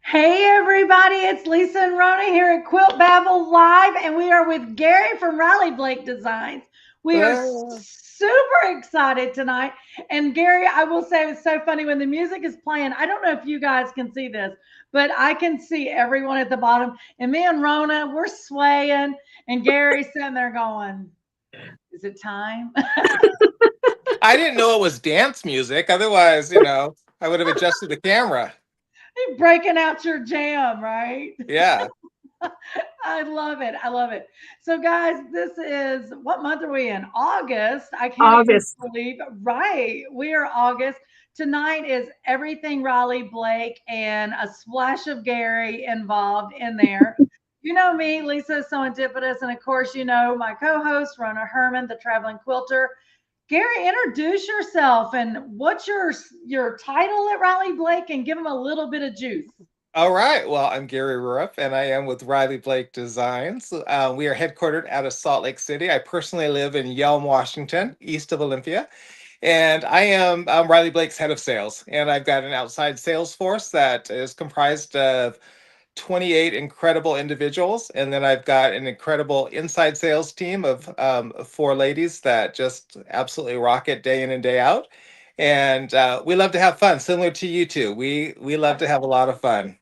Hey everybody, it's Lisa and Rona here at Quilt Babble Live, and we are with Gary from Riley Blake Designs. We are Uh, super excited tonight. And Gary, I will say it's so funny when the music is playing. I don't know if you guys can see this, but I can see everyone at the bottom. And me and Rona, we're swaying, and Gary's sitting there going, "Is it time?" I didn't know it was dance music. Otherwise, I would have adjusted the camera. Breaking out your jam, right? Yeah. I love it. I love it. So, guys, this is what month are we in? August. I can't even August. believe. Right. We are August. Tonight is everything Riley Blake and a splash of Gary involved in there. You know me, Lisa Serendipitous, and of course, you know my co host, Rona Herman, the traveling quilter. Gary, introduce yourself and what's your title at Riley Blake and give them a little bit of juice. All right. Well, I'm Gary Rupp, and I am with Riley Blake Designs. We are headquartered out of Salt Lake City. I personally live in Yelm, Washington, east of Olympia. And I am Riley Blake's head of sales. And I've got an outside sales force that is comprised of 28 incredible individuals. And then I've got an incredible inside sales team of four ladies that just absolutely rock it day in and day out. And we love to have fun, similar to you two. We love to have a lot of fun.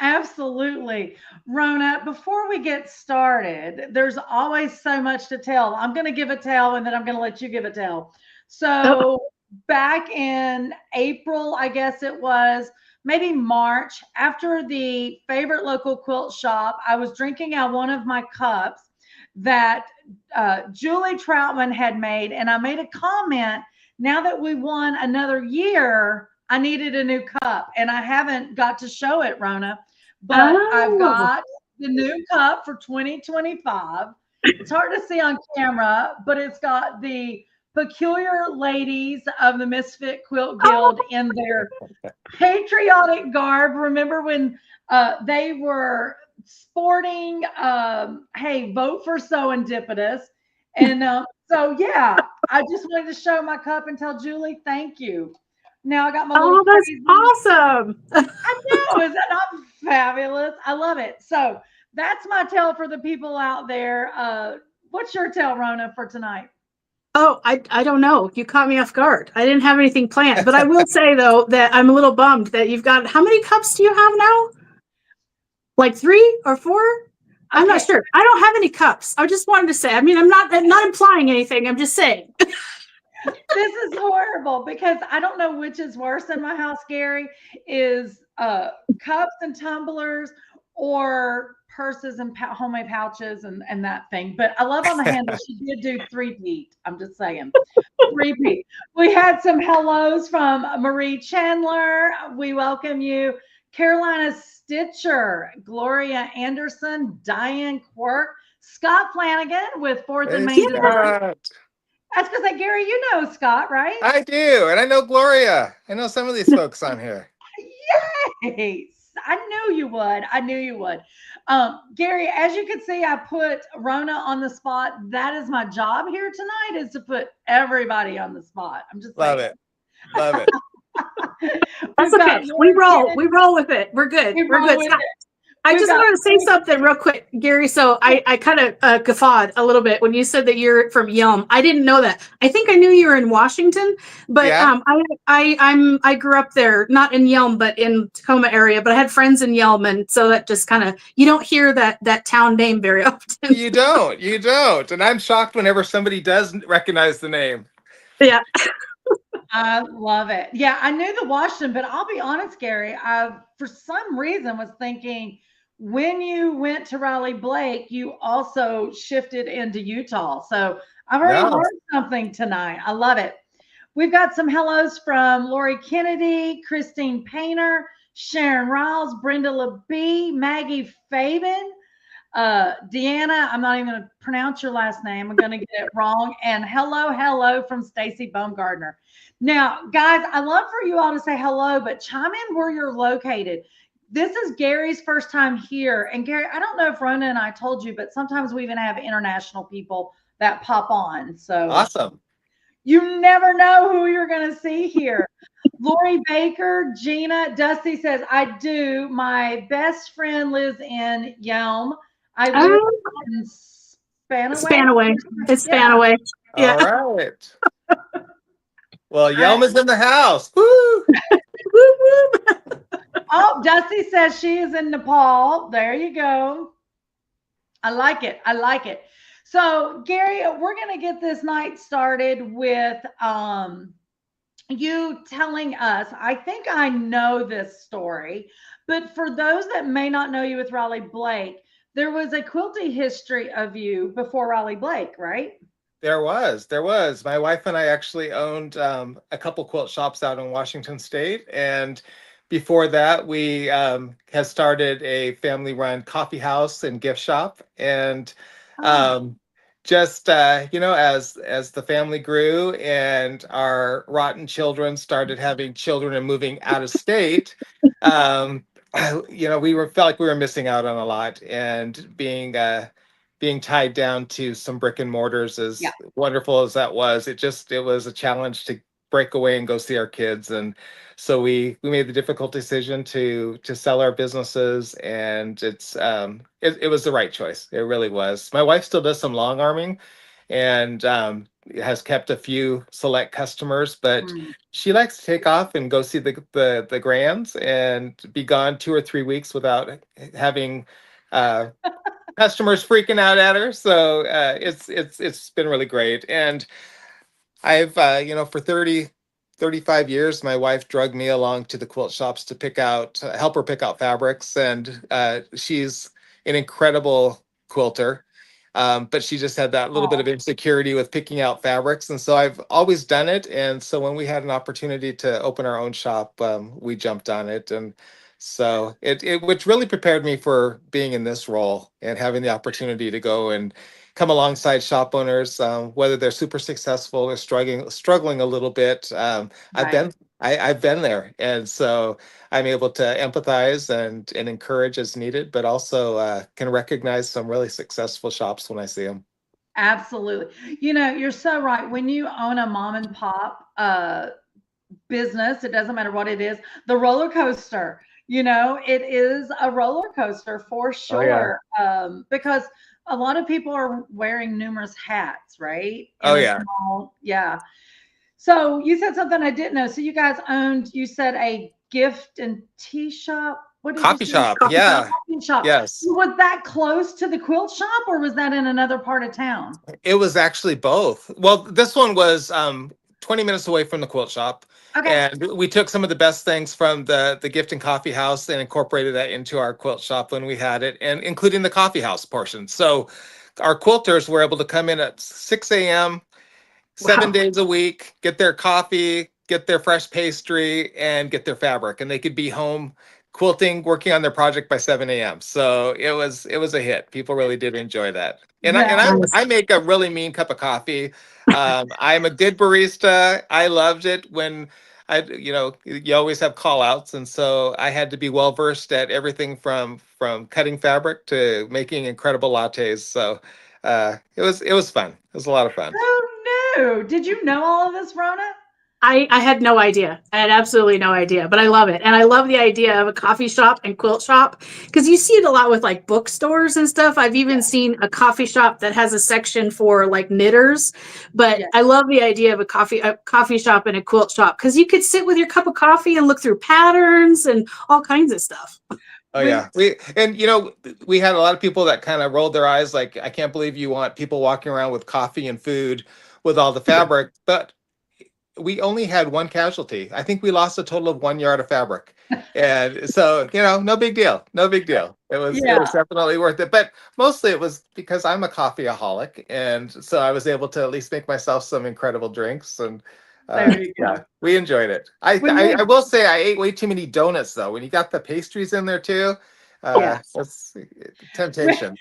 Absolutely. Rona, before we get started, there's always so much to tell. I'm going to give a tell and then I'm going to let you give a tell. Oh, So, back in April, I guess it was, maybe March, after the favorite local quilt shop, I was drinking out one of my cups that Julie Troutman had made. And I made a comment, now that we won another year, I needed a new cup. And I haven't got to show it, Rona, but I've oh, got the new cup for 2025. It's hard to see on camera, but it's got the peculiar ladies of the Misfit Quilt Guild oh, in their patriotic garb. Remember when they were sporting, hey, vote for serendipitous. And so, yeah, I just wanted to show my cup and tell Julie, thank you. Now I got my little oh, that's crazy. awesome. I know, is that not fabulous? I love it. So that's my tell for the people out there. What's your tell, Rona, for tonight? Oh, I don't know. You caught me off guard. I didn't have anything planned, but I will say though that I'm a little bummed that you've got how many cups do you have now? Like 3 or 4? I'm not Okay, sure. I don't have any cups. I just wanted to say. I mean, I'm not implying anything. I'm just saying. this is horrible because I don't know which is worse in my house, Gary, is cups and tumblers or purses and homemade pouches and that thing. But I love on the handle, she did do three-peat. I'm just saying. Three-peat. We had some hellos from Marie Chandler. We welcome you. Carolina Stitcher, Gloria Anderson, Diane Quirk, Scott Flanagan with Fourth and Hey, Main Design. Scott. That's because, like, Gary, you know Scott, right? I do. And I know Gloria. I know some of these folks on here. Yes, I knew you would. I knew you would. Gary, as you can see, I put Rona on the spot. That is my job here tonight, is to put everybody on the spot. I'm just Love saying. it. Love it. That's We've got okay. We Lori roll. We Kennedy. roll with it. We're good. We We're roll good. with Scott, it. I We've just got wanted to say Lori. something real quick, Gary. So I kind of guffawed a little bit when you said that you're from Yelm. I didn't know that. I think I knew you were in Washington, but Yeah. I grew up there, not in Yelm, but in Tacoma area. But I had friends in Yelm, and so that just kind of you don't hear that town name very often. You don't. You don't. And I'm shocked whenever somebody does recognize the name. Yeah. I love it. Yeah, I knew the Washington, but I'll be honest, Gary, I for some reason was thinking when you went to Riley Blake, you also shifted into Utah. So I've already No. learned something tonight. I love it. We've got some hellos from Lori Kennedy, Christine Painter, Sharon Riles, Brenda LeBee, Maggie Fabian, Deanna. I'm not even going to pronounce your last name. I'm going to get it wrong. And hello from Stacy Baumgardner. Now, guys, I love for you all to say hello, but chime in where you're located. This is Gary's first time here. And Gary, I don't know if Rona and I told you, but sometimes we even have international people that pop on. So Awesome. You never know who you're going to see here. Lori Baker, Gina, Dusty says, I do. My best friend lives in Yelm. I live Oh, in Spanaway. Spanaway. It's Yeah. Spanaway. All Yeah. right. Well, Yelma's in the house. Woo! Whoop, whoop. Oh, Dusty says she is in Nepal. There you go. I like it. I like it. So, Gary, we're going to get this night started with you telling us. I think I know this story, but for those that may not know you with Raleigh Blake, there was a quilty history of you before Raleigh Blake, right? There was. My wife and I actually owned a couple quilt shops out in Washington State, and before that, we had started a family-run coffee house and gift shop. And Oh, um, just as the family grew and our rotten children started having children and moving out of state, um, we were felt like we were missing out on a lot, and being tied down to some brick and mortars, yeah, as wonderful as that was, it was a challenge to break away and go see our kids. And so we made the difficult decision to sell our businesses, and it was the right choice. It really was. My wife still does some long arming, and has kept a few select customers, but mm, she likes to take off and go see the grands and be gone 2 or 3 weeks without having uh, customers freaking out at her. So it's been really great. And I've for 35 years, my wife drugged me along to the quilt shops to help her pick out fabrics, and she's an incredible quilter. But she just had that little bit of oh, insecurity with picking out fabrics, and so I've always done it. And so when we had an opportunity to open our own shop, we jumped on it. And so it which really prepared me for being in this role and having the opportunity to go and come alongside shop owners, whether they're super successful or struggling a little bit. I've right. been I've been there, and so I'm able to empathize and encourage as needed, but also can recognize some really successful shops when I see them. Absolutely. You're so right. When you own a mom and pop business, it doesn't matter what it is, the roller coaster, it is a roller coaster for Oh yeah. sure. Because a lot of people are wearing numerous hats, right? Oh In a yeah. small, yeah. So you said something I didn't know. So you guys owned, you said a gift and tea shop. What did you Coffee say? shop. Coffee shop. Yeah. Coffee shop. Yes. Was that close to the quilt shop or was that in another part of town? It was actually both. Well, this one was 20 minutes away from the quilt shop. Okay. And we took some of the best things from the gift and coffee house and incorporated that into our quilt shop when we had it, and including the coffee house portion. So our quilters were able to come in at 6 a.m., seven Wow. days a week, get their coffee, get their fresh pastry, and get their fabric, and they could be home quilting, working on their project by 7 a.m. So it was a hit. People really did enjoy that. And I and That I is Nice. I make a really mean cup of coffee. I'm a good barista. I loved it when you always have call outs, and so I had to be well versed at everything from cutting fabric to making incredible lattes. So it was fun. It was a lot of fun. so new. Did you know all of this, Rona? I had no idea. I had absolutely no idea, but I love it. And I love the idea of a coffee shop and quilt shop because you see it a lot with like bookstores and stuff. I've even seen a coffee shop that has a section for like knitters, but Yeah. I love the idea of a coffee shop and a quilt shop because you could sit with your cup of coffee and look through patterns and all kinds of stuff. Oh When yeah. We had a lot of people that kind of rolled their eyes like, I can't believe you want people walking around with coffee and food with all the fabric. But we only had one casualty. I think we lost a total of 1 yard of fabric. And so, no big deal. No big deal. It was yeah, definitely worth it. But mostly it was because I'm a coffeeaholic. And so I was able to at least make myself some incredible drinks. And there you yeah, go. we enjoyed it. I, When I we I will say I ate way too many donuts though. When you got the pastries in there too, yeah. that's When, temptation.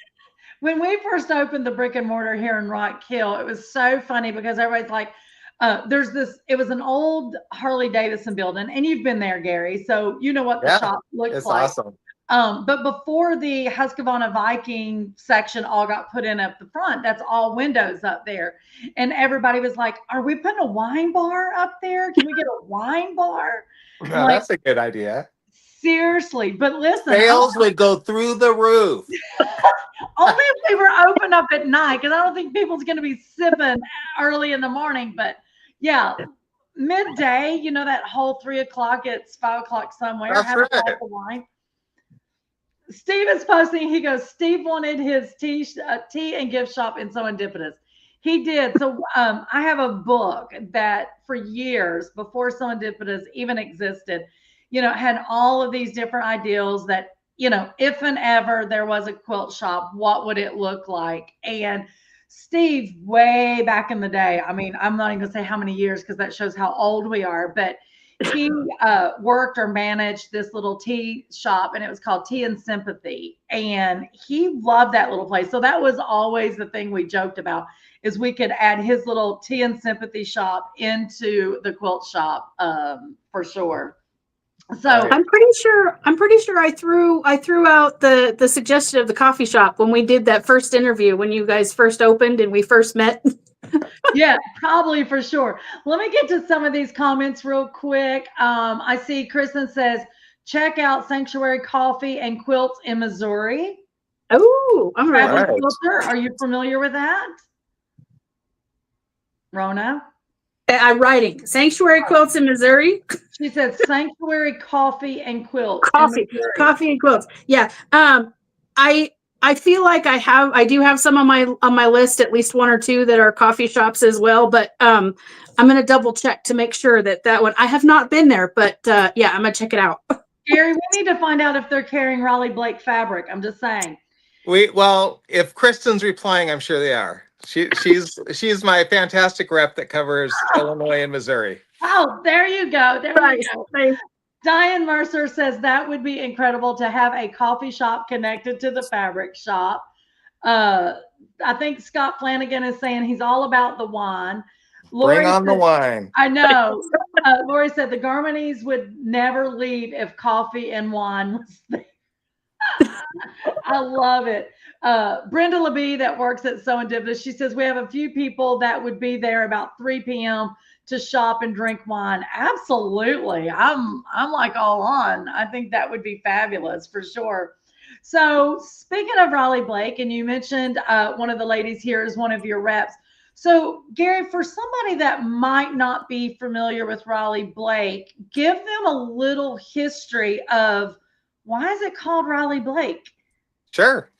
when we first opened the brick and mortar here in Rock Hill, it was so funny because everybody's like, it was an old Harley Davidson building, and you've been there, Gary, so you know what the Yeah, shop looks it's like. awesome. But before the Husqvarna Viking section all got put in up the front, that's all windows up there. And everybody was like, are we putting a wine bar up there? Can we get a wine bar? Now, Like, that's a good idea. seriously. But listen, Sales would go through the roof. only if we were open up at night, because I don't think people's going to be sipping early in the morning. But yeah, midday, you know, that whole 3 o'clock, it's 5 o'clock somewhere, That's have a right. glass of wine. Steve is posting. He goes, Steve wanted his tea and gift shop in Serendipitous. He did. So I have a book that for years before Serendipitous even existed, you know, had all of these different ideals that, you know, if and ever there was a quilt shop, what would it look like? And Steve, way back in the day, I mean, I'm not even gonna say how many years because that shows how old we are, but he worked or managed this little tea shop, and it was called Tea and Sympathy, and he loved that little place. So that was always the thing we joked about, is we could add his little Tea and Sympathy shop into the quilt shop, for sure. So I'm pretty sure I threw out the suggestion of the coffee shop when we did that first interview, when you guys first opened and we first met. yeah, probably, for sure. Let me get to some of these comments real quick. I see Kristen says, check out Sanctuary Coffee and Quilts in Missouri. Oh, I'm Traveling right. Quilter, are you familiar with that? Rona? I'm writing Sanctuary Quilts in Missouri. She said Sanctuary Coffee and Quilts. Coffee and quilts. Yeah. I feel like I do have some on my list, at least one or two that are coffee shops as well. But I'm gonna double check to make sure that one, I have not been there, but yeah, I'm gonna check it out. Gary, we need to find out if they're carrying Raleigh Blake fabric. I'm just saying. Well, if Kristen's replying, I'm sure they are. She's my fantastic rep that covers Illinois and Missouri. Oh, there you go. There Right. you go. Diane Mercer says that would be incredible to have a coffee shop connected to the fabric shop. I think Scott Flanagan is saying he's all about the wine. Bring on the wine. I know. Lori said the Garmonies would never leave if coffee and wine was there. I love it. Brenda LeBee, that works at Serendipitous, she says we have a few people that would be there about 3 p.m. to shop and drink wine. Absolutely. I'm like all on. I think that would be fabulous for sure. So speaking of Raleigh Blake, and you mentioned one of the ladies here is one of your reps. So Gary, for somebody that might not be familiar with Raleigh Blake, give them a little history of why is it called Raleigh Blake? Sure.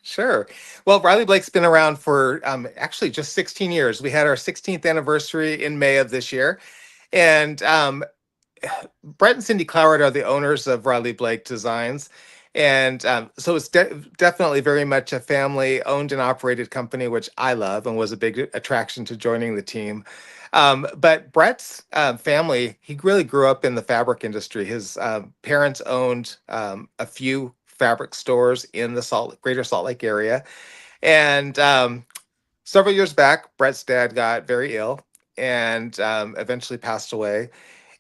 Well, Raleigh Blake's been around for actually just 16 years. We had our 16th anniversary in May of this year. And Brett and Cindy Cloward are the owners of Raleigh Blake Designs. And so it's definitely very much a family owned and operated company, which I love and was a big attraction to joining the team. But Brett's family, he really grew up in the fabric industry. His parents owned a few fabric stores in the greater Salt Lake area. And several years back, Brett's dad got very ill and eventually passed away.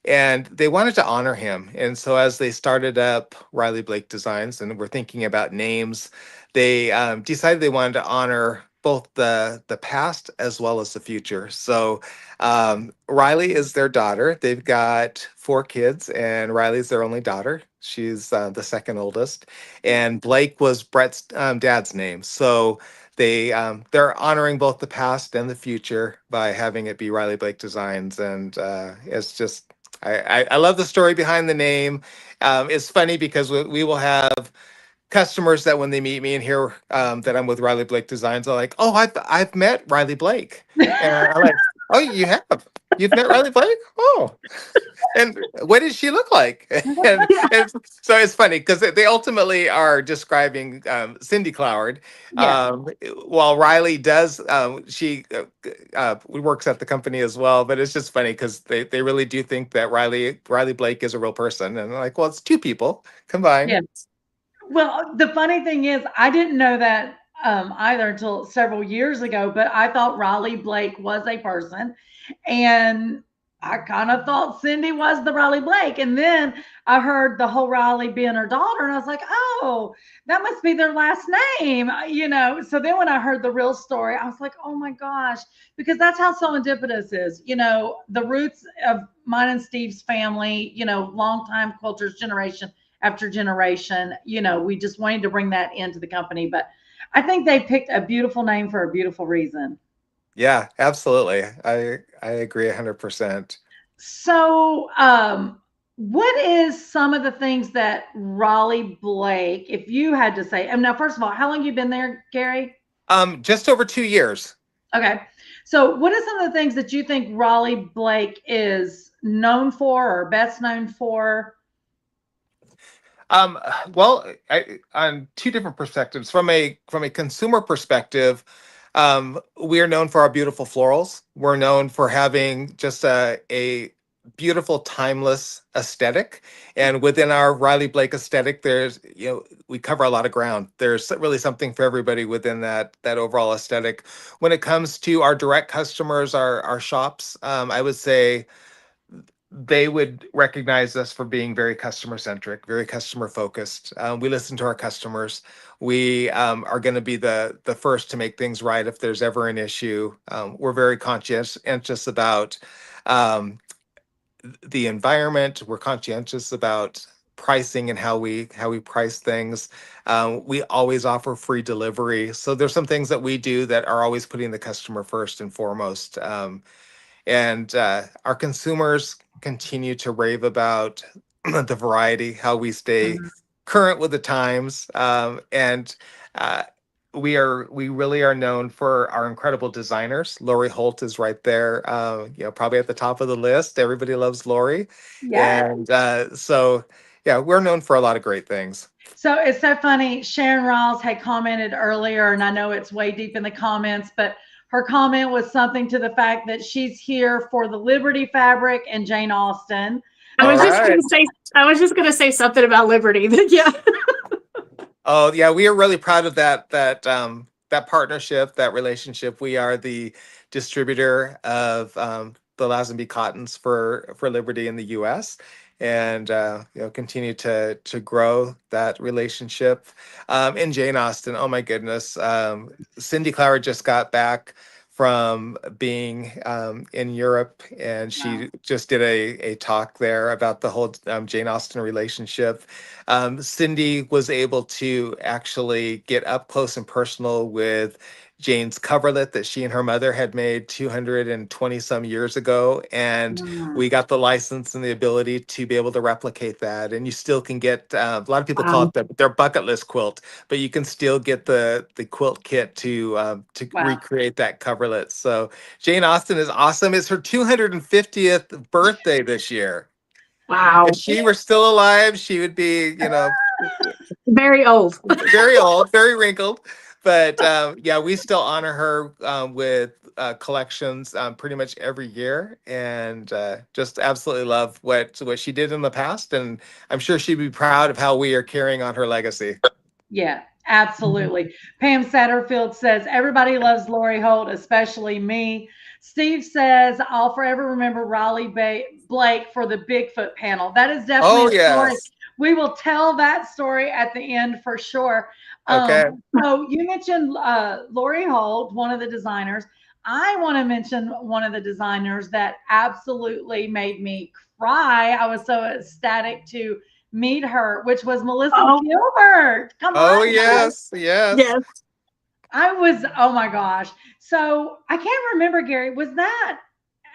And they wanted to honor him. And so as they started up Raleigh Blake Designs and were thinking about names, they decided they wanted to honor both the past as well as the future. So Riley is their daughter. They've got 4 kids, and Riley's their only daughter. She's the second oldest. And Blake was Brett's dad's name. So they're honoring both the past and the future by having it be Raleigh Blake Designs. And it's just, I love the story behind the name. It's funny because we will have customers that when they meet me and hear that I'm with Raleigh Blake Designs, are like, "Oh, I've met Riley Blake," and I'm like, "Oh, you have? You've met Riley Blake? Oh, and what does she look like?" and so it's funny because they ultimately are describing Cindy Cloward, while Riley does. She works at the company as well, but it's just funny because they really do think that Riley Blake is a real person, and they're like, "Well, it's 2 people combined." Yeah. Well, the funny thing is, I didn't know that either until several years ago, but I thought Raleigh Blake was a person. And I kind of thought Cindy was the Riley Blake. And then I heard the whole Riley being her daughter, and I was like, oh, that must be their last name, So then when I heard the real story, I was like, oh my gosh, because that's how serendipitous is. The roots of mine and Steve's family, longtime quilters, generation after generation, we just wanted to bring that into the company. But I think they picked a beautiful name for a beautiful reason. Yeah, absolutely. I agree 100%. So, what is some of the things that Raleigh Blake, if you had to say, and now, first of all, how long you been there, Gary? Just over 2 years. Okay. So, what are some of the things that you think Raleigh Blake is known for or best known for? Um, well, on two different perspectives. From a consumer perspective, we are known for our beautiful florals. We're known for having just a beautiful, timeless aesthetic. And within our Riley Blake aesthetic, we cover a lot of ground. There's really something for everybody within that overall aesthetic. When it comes to our direct customers, our shops, I would say they would recognize us for being very customer centric, very customer focused. We listen to our customers. We are going to be the first to make things right if there's ever an issue. We're very conscientious about um, the environment. We're conscientious about pricing and how we price things. We always offer free delivery. So there's some things that we do that are always putting the customer first and foremost. And our consumers continue to rave about the variety, how we stay Mhm. current with the times, and uh, we really are known for our incredible designers. Lori Holt is right there, probably at the top of the list. Everybody loves Lori, Yes. and so yeah, we're known for a lot of great things. So it's so funny. Sharon Riles had commented earlier, and I know it's way deep in the comments, but her comment was something to the fact that she's here for the Liberty fabric and Jane Austen. I All was just right. gonna say I was just gonna say something about Liberty. Yeah. Oh yeah, we are really proud of that partnership, that relationship. We are the distributor of the Lazenby cottons for Liberty in the U.S. and continue to grow that relationship. In Jane Austen, oh my goodness, Cindy Clower just got back from being in Europe, and Wow. she just did a talk there about the whole Jane Austen relationship. Cindy was able to actually get up close and personal with Jane's coverlet that she and her mother had made 220 some years ago. And Mm. we got the license and the ability to be able to replicate that. And you still can get, a lot of people call Wow. it their bucket list quilt, but you can still get the quilt kit to Wow. recreate that coverlet. So Jane Austen is awesome. It's her 250th birthday this year. If Wow. she were still alive, she would be, Very old. very old, very wrinkled. But yeah, we still honor her with collections pretty much every year, and just absolutely love what she did in the past. And I'm sure she'd be proud of how we are carrying on her legacy. Yeah, absolutely. Pam Satterfield says, everybody loves Lori Holt, especially me. Steve says, I'll forever remember Blake for the Bigfoot panel. That is definitely Oh a story. yes. We will tell that story at the end for sure. Okay. So you mentioned Lori Holt, one of the designers. I want to mention one of the designers that absolutely made me cry. I was so ecstatic to meet her, which was Melissa Oh, Gilbert. Come Oh on, guys. yes, yes. yes. I was, oh my gosh. So I can't remember, Gary, was that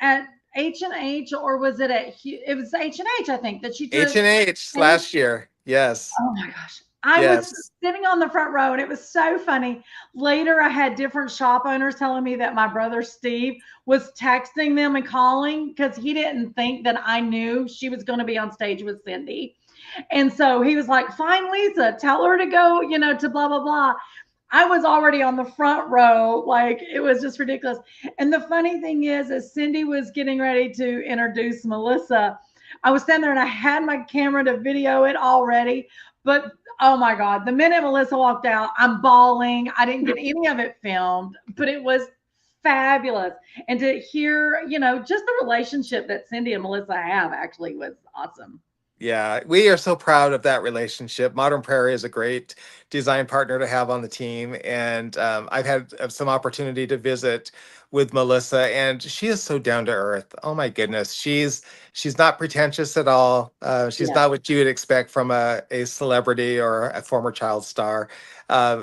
at H&H or was it at, it was H&H, I think, that you took. H&H last year. Yes. Oh my gosh. I was Yes. sitting on the front row and it was so funny. Later, I had different shop owners telling me that my brother Steve was texting them and calling because he didn't think that I knew she was going to be on stage with Cindy. And so he was like, fine, Lisa, tell her to go, to blah, blah, blah. I was already on the front row. Like it was just ridiculous. And the funny thing is, as Cindy was getting ready to introduce Melissa, I was standing there and I had my camera to video it already. But oh my God, the minute Melissa walked out, I'm bawling. I didn't get any of it filmed, but it was fabulous. And to hear, just the relationship that Cindy and Melissa have actually was awesome. Yeah, we are so proud of that relationship. Modern Prairie is a great design partner to have on the team, and I've had some opportunity to visit with Melissa, and she is so down to earth. Oh my goodness, she's not pretentious at all. She's Yeah. not what you would expect from a celebrity or a former child star.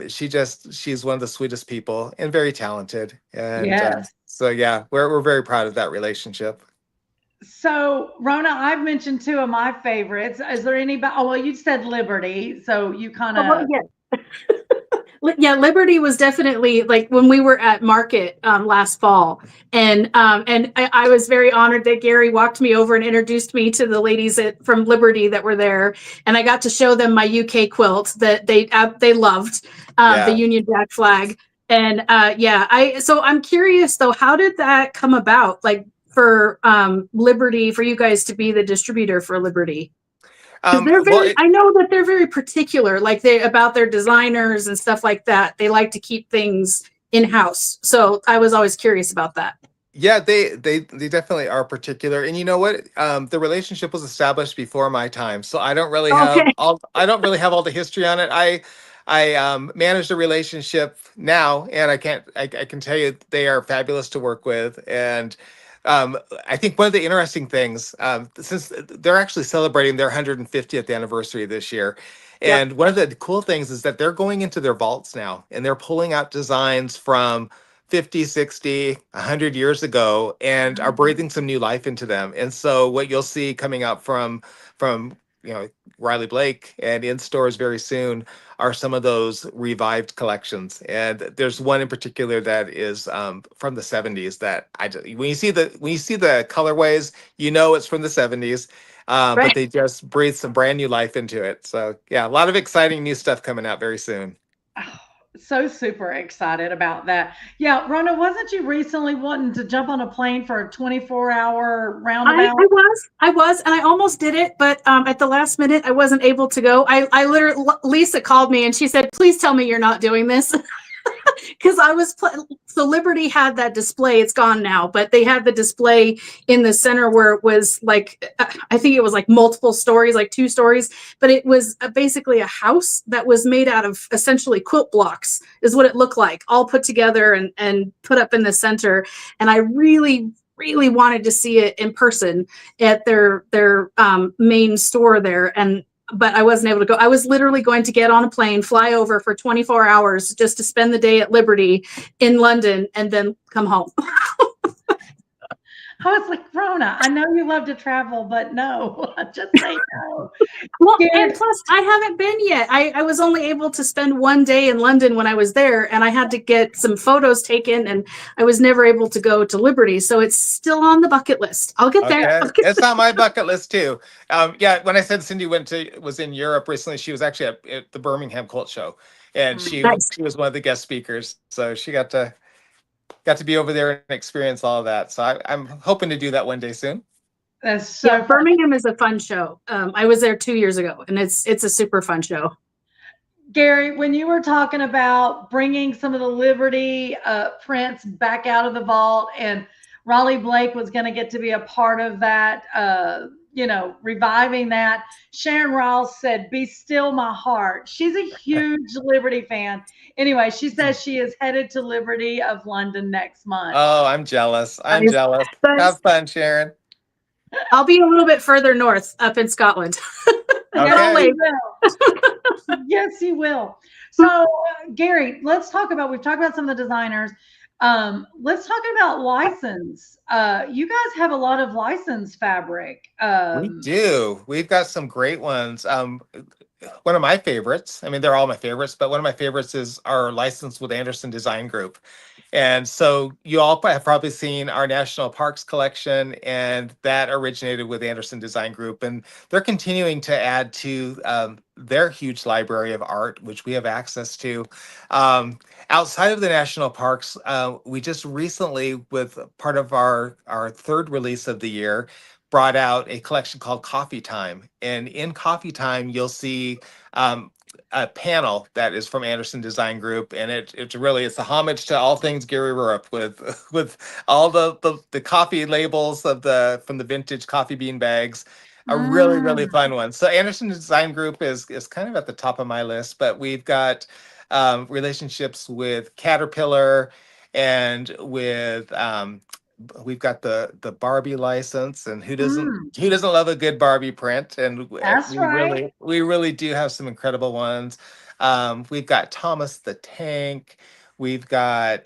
She's one of the sweetest people and very talented, and Yes. so yeah, we're very proud of that relationship. So, Rona, I've mentioned two of my favorites. Is there anybody? Oh, well, you said Liberty. So you kind Oh, of, yeah. Yeah, Liberty was definitely like when we were at market last fall, and I was very honored that Gary walked me over and introduced me to the ladies from Liberty that were there, and I got to show them my UK quilt that they loved, the Yeah. Union Jack flag, and yeah, I'm curious though, how did that come about? Like for Liberty, for you guys to be the distributor for Liberty. Because they're Well, I know that they're very particular, like about their designers and stuff like that. They like to keep things in house. So I was always curious about that. yeah, they definitely are particular. And you know what? The relationship was established before my time, so Okay. I don't really have all the history on it. I manage the relationship now, and I can tell you they are fabulous to work with. And I think one of the interesting things, since they're actually celebrating their 150th anniversary this year, Yep. and one of the cool things is that they're going into their vaults now, and they're pulling out designs from 50, 60, 100 years ago, and are breathing some new life into them. And so what you'll see coming up from Riley Blake and in stores very soon are some of those revived collections. And there's one in particular that is from the 70s that when you see the colorways, you know it's from the 70s. But Right. they just breathe some brand new life into it. So yeah, a lot of exciting new stuff coming out very soon. oh, so super excited about that. Yeah, Rona, wasn't you recently wanting to jump on a plane for a 24-hour roundabout? I was, and I almost did it, but at the last minute, I wasn't able to go. I literally, Lisa called me and she said, "Please tell me you're not doing this." Because so Liberty had that display. It's gone now, but they had the display in the center where it was like, I think it was like multiple stories, like 2 stories, but it was basically a house that was made out of essentially quilt blocks, is what it looked like, all put together and put up in the center. And I really wanted to see it in person at their main store there, but I wasn't able to go. I was literally going to get on a plane, fly over for 24 hours just to spend the day at Liberty in London, and then come home. I was like, Rona, I know you love to travel, but no, just say no. Well, Gary, and plus, I haven't been yet. I was only able to spend one day in London when I was there, and I had to get some photos taken, and I was never able to go to Liberty. So it's still on the bucket list. I'll get there. Okay, it's on my bucket list too. Yeah, when I said Cindy was in Europe recently, she was actually at the Birmingham Quilt Show, and Nice. she was one of the guest speakers. So she got to be over there and experience all of that. So I'm hoping to do that one day soon. that's so Yeah, fun. Birmingham is a fun show. I was there 2 years ago, and it's a super fun show. Gary, when you were talking about bringing some of the Liberty prints back out of the vault, and Raleigh Blake was going to get to be a part of that, reviving that. Sharon Ross said, "Be still my heart." She's a huge Liberty fan. Anyway, she says she is headed to Liberty of London next month. Oh, I'm jealous. I'm Nice. jealous. But Have fun, Sharon. I'll be a little bit further north, up in Scotland. Yes, Okay. you will. Yes, you will. So, Gary, we've talked about some of the designers. Let's talk about license. You guys have a lot of licensed fabric. We do. We've got some great ones. One of my favorites, I mean, they're all my favorites, but one of my favorites is our license with Anderson Design Group. And so you all have probably seen our National Parks collection, and that originated with Anderson Design Group. And they're continuing to add to their huge library of art, which we have access to. Outside of the national parks, we just recently, with part of our third release of the year, brought out a collection called Coffee Time. And in Coffee Time, you'll see a panel that is from Anderson Design Group, and it's a homage to all things Gary Rupp with with all the coffee labels of from the vintage coffee bean bags. A really Mm. fun one. So Anderson Design Group is kind of at the top of my list, but we've got relationships with Caterpillar and with we've got the Barbie license, and Mm. who doesn't love a good Barbie print? And That's right. we really do have some incredible ones. We've got Thomas the Tank, we've got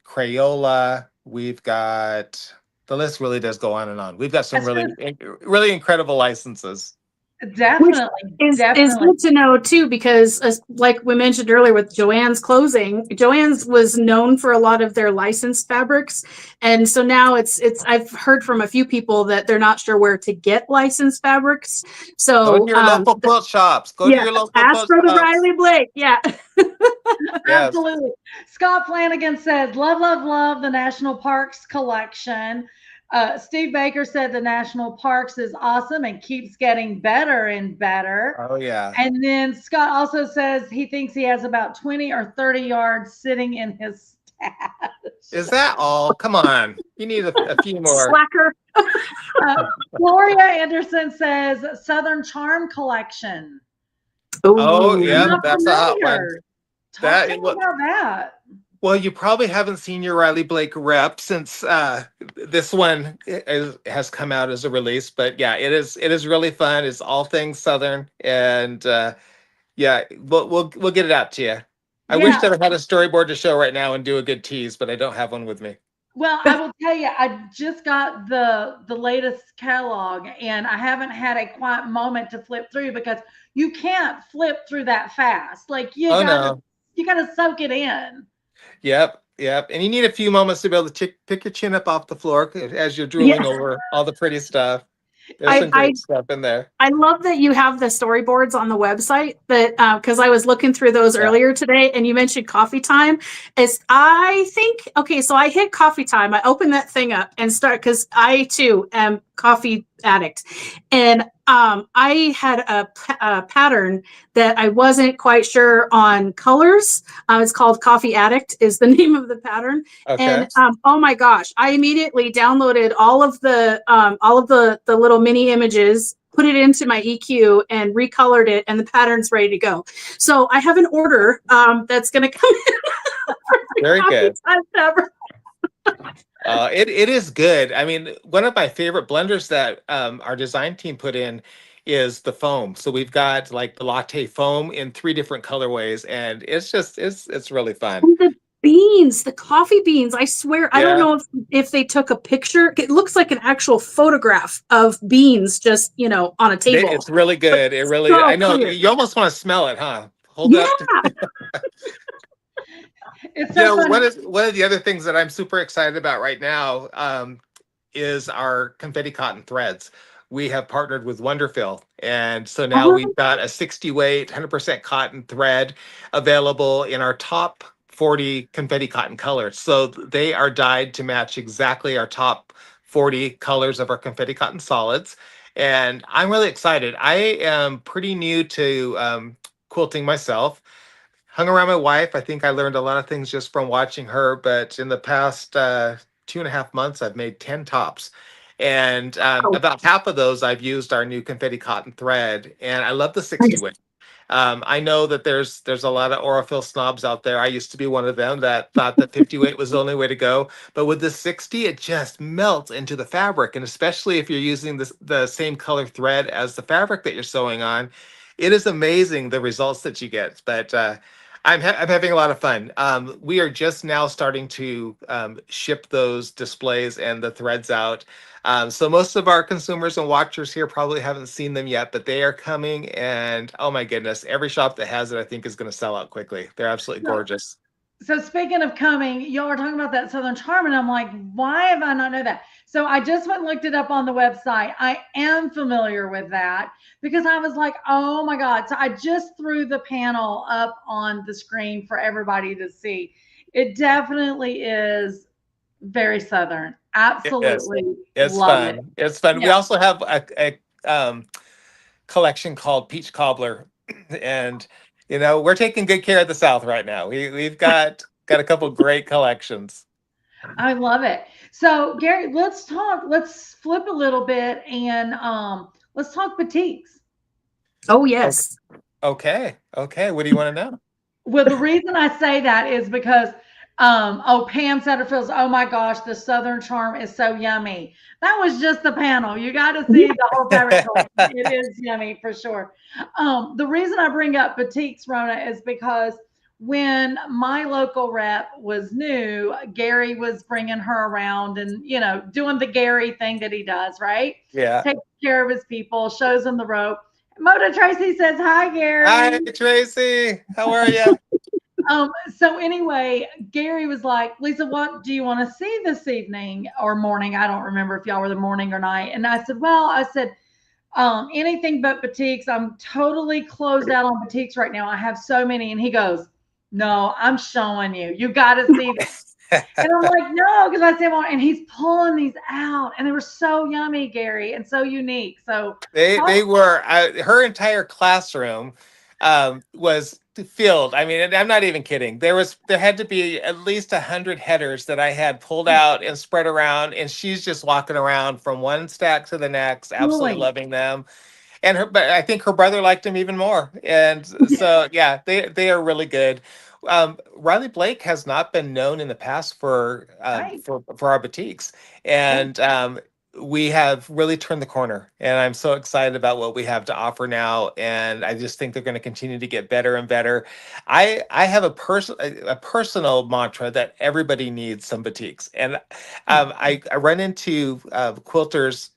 Crayola, we've got, the list really does go on and on. We've got some That's good. really incredible licenses. Which Definitely, is definitely. good to know too, because like we mentioned earlier with Joann's closing, Joann's was known for a lot of their licensed fabrics, and so now it's I've heard from a few people that they're not sure where to get licensed fabrics. Go to So your local quilt shops. Go to yeah, your local ask quilt for the shops. Riley Blake. Yeah. Yes. Absolutely. Scott Flanagan says, love, love, love the National Parks collection. Steve Baker said the National Parks is awesome and keeps getting better and better. Oh yeah. And then Scott also says he thinks he has about 20 or 30 yards sitting in his stash. Is that all? Come on. You need a few more. Slacker. Gloria Anderson says Southern Charm collection. Oh, Ooh. yeah, Not that's a hot one. familiar. Talk That to me about that. Well, you probably haven't seen your Riley Blake rep since this one has come out as a release, but yeah, it is really fun. It's all things Southern, and yeah, we'll get it out to you. I wish Yeah. that I had a storyboard to show right now and do a good tease, but I don't have one with me. Well, I will tell you, I just got the latest catalog, and I haven't had a quiet moment to flip through because you can't flip through that fast. Like Oh no. you gotta soak it in. Yep. And you need a few moments to be able to pick your chin up off the floor as you're drooling over all the pretty stuff. There's some great stuff in there. I love that you have the storyboards on the website, that because I was looking through those earlier today, and you mentioned coffee time. I think, okay, so I hit coffee time. I opened that thing up and start, because I too am coffee addict, and I had a pattern that I wasn't quite sure on colors. It's called Coffee Addict is the name of the pattern. Okay. And oh my gosh, I immediately downloaded all of the little mini images, put it into my EQ, and recolored it, and the pattern's ready to go. So I have an order that's going to come in. Very good. Fabric. It is good. I mean, one of my favorite blenders that our design team put in is the foam. So we've got like the latte foam in 3 different colorways, and it's really fun. And the beans, the coffee beans, I swear, I don't know if they took a picture. It looks like an actual photograph of beans just, on a table. It's really good. It really, so I know, clear. you almost want to smell it, huh? Hold up. It's so funny. One of the other things that I'm super excited about right now is our confetti cotton threads. We have partnered with Wonderfill, and so now we've got a 60 weight, 100% cotton thread available in our top 40 confetti cotton colors. So they are dyed to match exactly our top 40 colors of our confetti cotton solids. And I'm really excited. I am pretty new to quilting myself. Hung around my wife. I think I learned a lot of things just from watching her. But in the past 2.5 months, I've made 10 tops. And about half of those I've used our new confetti cotton thread. And I love the 60 weight. I know that there's a lot of Aurifil snobs out there. I used to be one of them that thought that 50 weight was the only way to go. But with the 60, it just melts into the fabric. And especially if you're using the same color thread as the fabric that you're sewing on, it is amazing the results that you get. But I'm having a lot of fun. We are just now starting to ship those displays and the threads out. So most of our consumers and watchers here probably haven't seen them yet, but they are coming. And oh my goodness, every shop that has it, I think, is going to sell out quickly. They're absolutely gorgeous. So speaking of coming, y'all are talking about that Southern Charm, and I'm like, why have I not known that? So I just went and looked it up on the website. I am familiar with that because I was like, oh my God. So I just threw the panel up on the screen for everybody to see. It definitely is very Southern. Absolutely. It's fun. It's fun. Yeah. We also have a collection called Peach Cobbler. And we're taking good care of the South right now. We've got a couple great collections. I love it. So, Gary, let's flip a little bit and let's talk boutiques. Oh Okay. yes. Okay. What do you want to know? Well, the reason I say that is because, oh, Pam Satterfield's, oh my gosh, the Southern Charm is so yummy. That was just the panel. You got to see the whole fabric collection. It is yummy for sure. The reason I bring up boutiques, Rona, is because when my local rep was new, Gary was bringing her around and, doing the Gary thing that he does, right? Yeah. Takes care of his people, shows them the rope. Moda Tracy says, hi, Hi, Gary. Tracy. How are you? So anyway, Gary was like, Lisa, what do you want to see this evening or morning? I don't remember if y'all were the morning or night. And I said, well, anything but boutiques. I'm totally closed out on boutiques right now. I have so many. And he goes, no, I'm showing you. You got to see this. And I'm like, no, because I said, well, and he's pulling these out, and they were so yummy, Gary, and so unique. So They were her entire classroom was filled. I mean, and I'm not even kidding. There had to be at least 100 headers that I had pulled out and spread around, and she's just walking around from one stack to the next, absolutely loving them. But I think her brother liked him even more. And so, yeah, they are really good. Riley Blake has not been known in the past for right. for our boutiques, and we have really turned the corner. And I'm so excited about what we have to offer now. And I just think they're going to continue to get better and better. I have a personal mantra that everybody needs some boutiques, and I run into quilters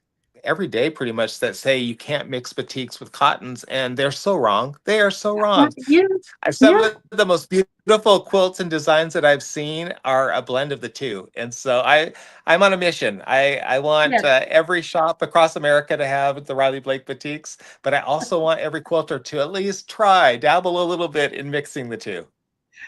every day pretty much that say you can't mix batiks with cottons, and they're so wrong. They are so wrong. Yeah. Some Yeah. of the most beautiful quilts and designs that I've seen are a blend of the two. And so I'm on a mission. I want Yes. every shop across America to have the Riley Blake boutiques, but I also want every quilter to at least dabble a little bit in mixing the two.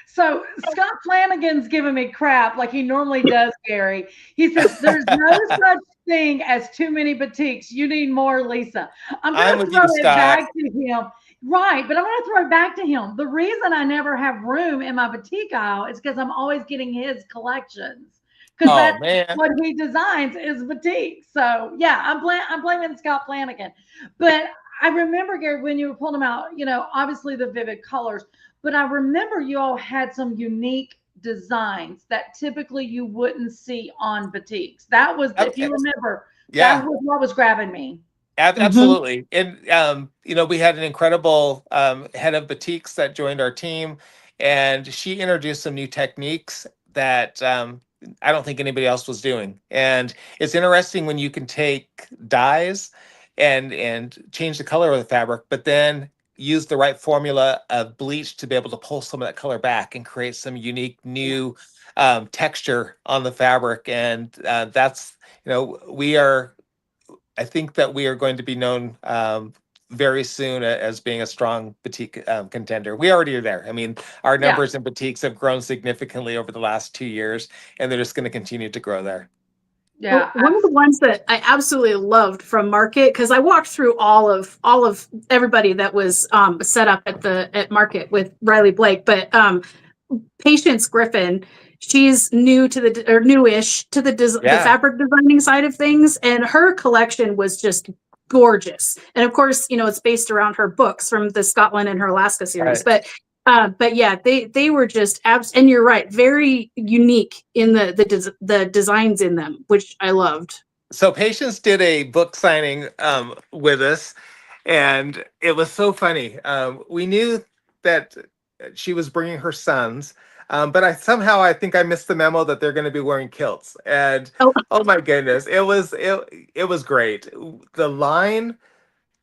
So Scott Flanagan's giving me crap like he normally does, Gary. He says there's no such thing as too many boutiques. You need more, Lisa. I'm I'm going to with throw you, it Scott. back to him. Right, but I'm going to throw it back to him. The reason I never have room in my boutique aisle is because I'm always getting his collections. Because Oh that's man. what he designs is boutique. So yeah, I'm blaming Scott Flanagan. But I remember, Gary, when you were pulling them out, obviously the vivid colors. But I remember you all had some unique designs that typically you wouldn't see on boutiques. That was, if you remember, Yeah. that was what was grabbing me. Absolutely. And we had an incredible head of boutiques that joined our team, and she introduced some new techniques that I don't think anybody else was doing. And it's interesting when you can take dyes and change the color of the fabric, but then use the right formula of bleach to be able to pull some of that color back and create some unique new texture on the fabric. And that's, we are I think that we are going to be known very soon as being a strong boutique contender. We already are there. I mean, our numbers in boutiques have grown significantly over the last 2 years, and they're just going to continue to grow there. Yeah. One of the ones that I absolutely loved from Market, because I walked through all of everybody that was set up at Market with Riley Blake, but Patience Griffin, she's newish to the fabric designing side of things, and her collection was just gorgeous. And of course, it's based around her books from the Scotland and her Alaska series. Right. But yeah, they were just and you're right, very unique in the designs in them, which I loved. So Patience did a book signing with us, and it was so funny. We knew that she was bringing her sons, but I think I missed the memo that they're going to be wearing kilts. And oh my goodness, it was great. The line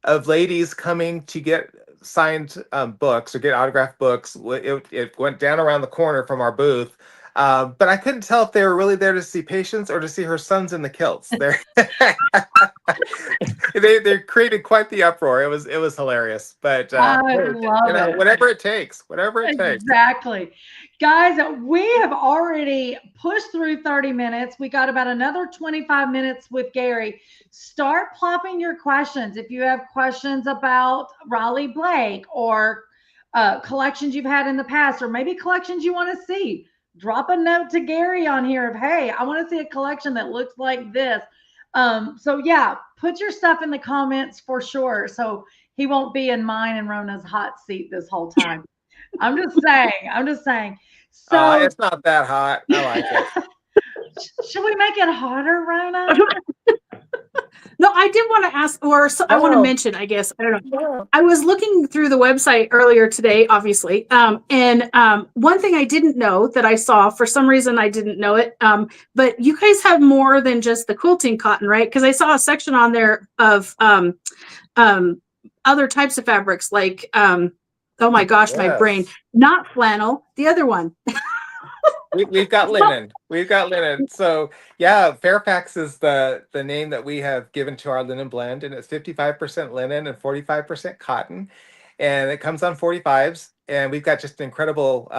of ladies coming to get signed books or get autographed books, it went down around the corner from our booth. But I couldn't tell if they were really there to see Patience or to see her sons in the kilts. they created quite the uproar. It was hilarious. But I hey, love it. whatever it takes, whatever it takes. Exactly. Guys, we have already pushed through 30 minutes. We got about another 25 minutes with Gary. Start plopping your questions. If you have questions about Raleigh Blake or collections you've had in the past, or maybe collections you want to see, drop a note to Gary on here of, hey, I want to see a collection that looks like this. So yeah, put your stuff in the comments for sure. So he won't be in mine and Rona's hot seat this whole time. I'm just saying. I'm just saying. So It's not that hot. I like it. should we make it hotter, Rona? No, I did want to ask, or I want to mention, I guess, I don't know. I was looking through the website earlier today, obviously. And one thing I didn't know that I saw, for some reason I didn't know it, but you guys have more than just the quilting cotton, right? Because I saw a section on there of other types of fabrics, like, oh my gosh, my brain, Yes. not flannel, the other one. We've got linen. We've got linen. So yeah, Fairfax is the name that we have given to our linen blend, and it's 55% linen and 45% cotton, and it comes on 45s. And we've got just an incredible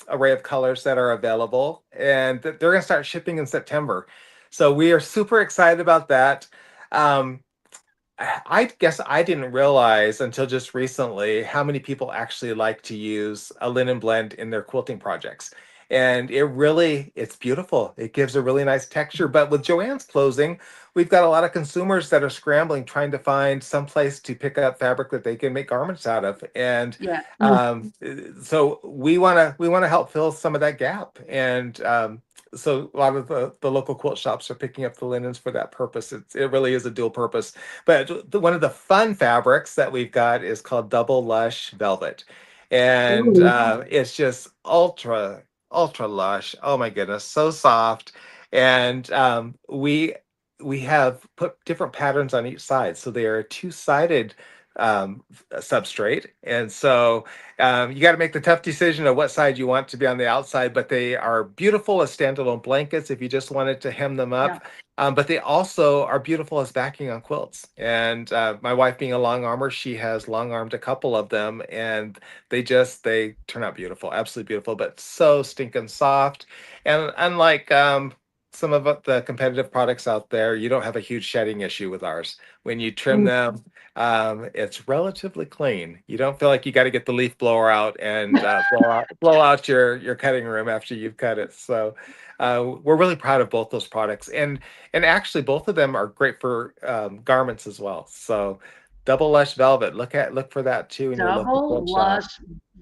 array of colors that are available, and they're going to start shipping in September. So we are super excited about that. I guess I didn't realize until just recently how many people actually like to use a linen blend in their quilting projects. And it's beautiful. It gives a really nice texture. But with Joann's closing, we've got a lot of consumers that are scrambling, trying to find some place to pick up fabric that they can make garments out of. And Yeah. so we want to help fill some of that gap. And so a lot of the local quilt shops are picking up the linens for that purpose. It really is a dual purpose. But one of the fun fabrics that we've got is called Double Lush Velvet. And it's just ultra lush. Oh my goodness, so soft. And we have put different patterns on each side. So they are a two-sided substrate. And so you got to make the tough decision of what side you want to be on the outside, but they are beautiful as standalone blankets if you just wanted to hem them up. Yeah. But they also are beautiful as backing on quilts. And my wife being a long armor, she has long armed a couple of them, and they turn out beautiful, absolutely beautiful, but so stinking soft. And unlike some of the competitive products out there, you don't have a huge shedding issue with ours. When you trim them, it's relatively clean. You don't feel like you got to get the leaf blower out and blow out your cutting room after you've cut it. So we're really proud of both those products, and actually both of them are great for garments as well. So Double Lush Velvet, look for that too in your local Double quilt shop. Lush